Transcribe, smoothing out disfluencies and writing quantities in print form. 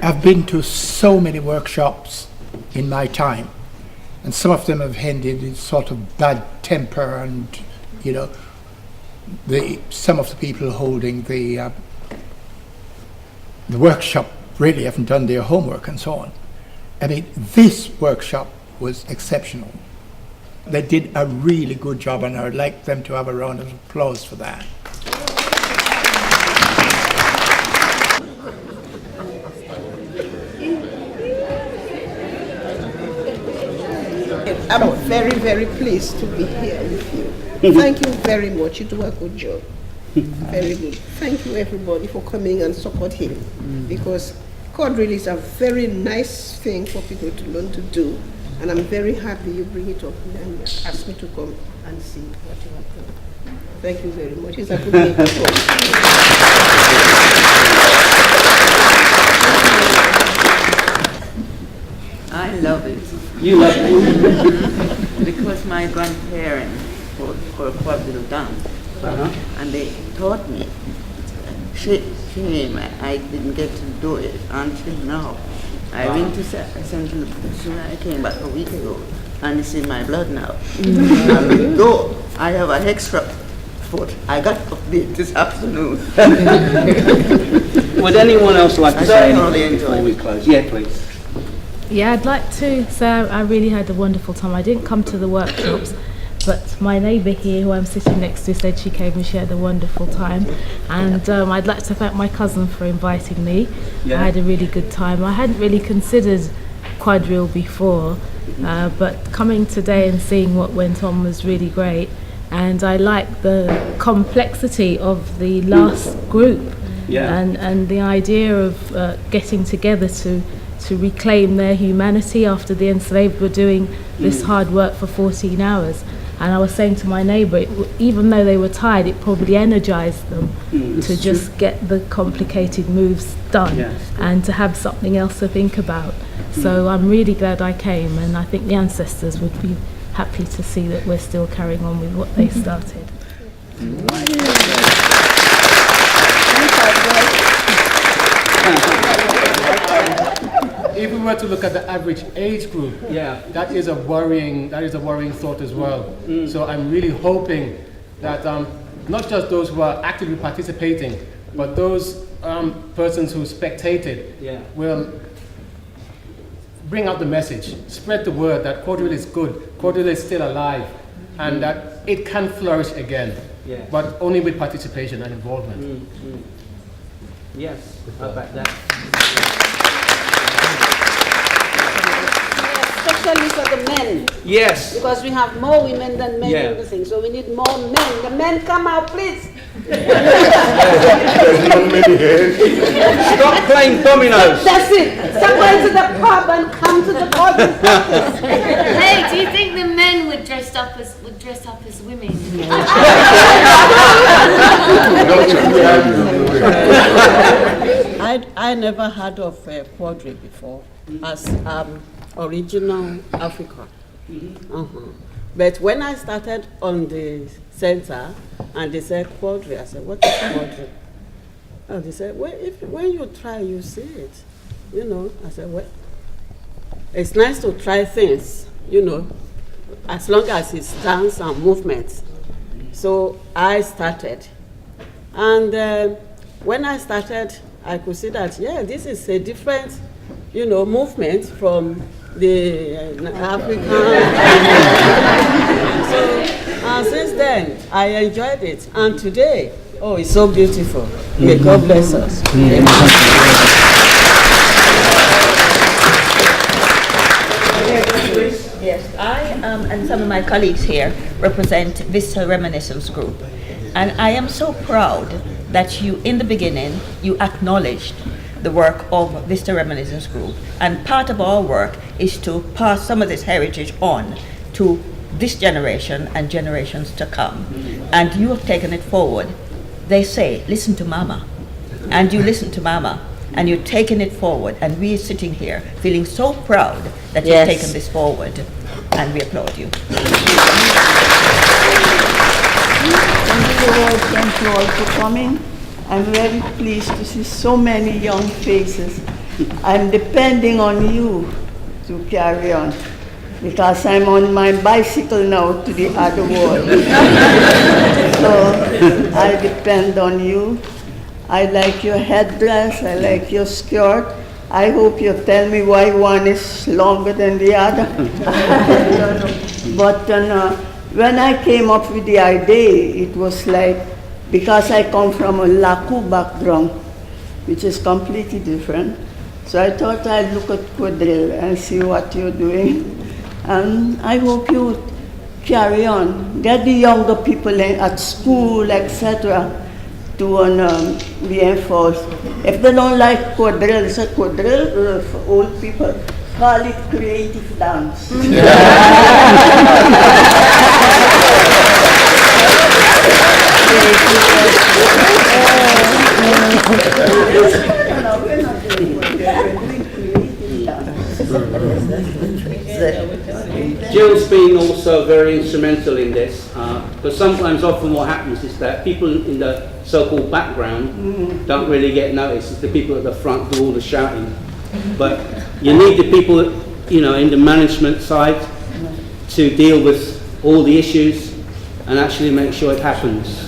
I've been to so many workshops in my time, and some of them have ended in sort of bad temper, and you know, some of the people holding the workshop really haven't done their homework and so on. I mean, this workshop was exceptional. They did a really good job, and I would like them to have a round of applause for that. I'm very, very pleased to be here with you. Thank you very much. You do a good job. Very good. Thank you, everybody, for coming and support him. Because Quadrille is a very nice thing for people to learn to do. And I'm very happy you bring it up and ask me to come and see what you have done. Thank you very much. It's a good day to go. I love it. You love it? Because my grandparents for Quadrille dance, and they taught me. Shame I didn't get to do it until now. I went to Central, I came back a week ago, and it's in my blood now. And though I have an extra foot, I got upbeat this afternoon. Would anyone else like to say thoroughly anything before we close? Yeah, please. Yeah, I'd like to say I really had a wonderful time. I didn't come to the workshops, but my neighbour here, who I'm sitting next to, said she came and she had a wonderful time. And I'd like to thank my cousin for inviting me. Yeah. I had a really good time. I hadn't really considered Quadrille before, but coming today and seeing what went on was really great. And I like the complexity of the last group, and the idea of getting together to reclaim their humanity after the enslaved were doing this hard work for 14 hours. And I was saying to my neighbour, even though they were tired, it probably energised them to just get the complicated moves done and to have something else to think about. So I'm really glad I came, and I think the ancestors would be happy to see that we're still carrying on with what they started. If we were to look at the average age group, that is a worrying thought as well. So I'm really hoping that not just those who are actively participating, but those persons who spectated will bring out the message, spread the word that Quadrille is good, Quadrille is still alive, and that it can flourish again, but only with participation and involvement. Yes, how about that? Especially for the men. Yes. Because we have more women than men in the thing, so we need more men. The men, come out, please. Stop playing dominoes. That's it. Stop going to the pub and come to the garden practice. Hey, do you think the men would dress up as women? I never heard of Quadrille before as original Africa. But when I started on the center and they said Quadrille, I said, what is Quadrille? And they said, well, when you try, you see it. You know, I said, well, it's nice to try things, you know, as long as it's dance and movement. So I started. And when I started, I could see that, this is a different, you know, movement from the African. So since then, I enjoyed it. And today, it's so beautiful. May God bless us. Yes, I and some of my colleagues here represent Vista Reminiscence Group. And I am so proud that you, in the beginning, you acknowledged the work of Vista Reminiscence Group. And part of our work is to pass some of this heritage on to this generation and generations to come. And you have taken it forward. They say, listen to Mama. And you listen to Mama. And you're taking it forward. And we are sitting here feeling so proud that you've taken this forward. And we applaud you. Thank you all for coming. I'm very pleased to see so many young faces. I'm depending on you to carry on because I'm on my bicycle now to the other wall. So I depend on you. I like your headdress, I like your skirt. I hope you tell me why one is longer than the other. But when I came up with the idea, it was like, because I come from a Laku background, which is completely different. So I thought I'd look at Quadrille and see what you're doing. And I hope you carry on. Get the younger people at school, etc., to be enforced. If they don't like Quadrille, it's a Quadrille for old people. Call it creative dance. Jill's been also very instrumental in this, because sometimes often what happens is that people in the so-called background don't really get noticed. It's the people at the front do all the shouting. But you need the people, you know, in the management side to deal with all the issues and actually make sure it happens.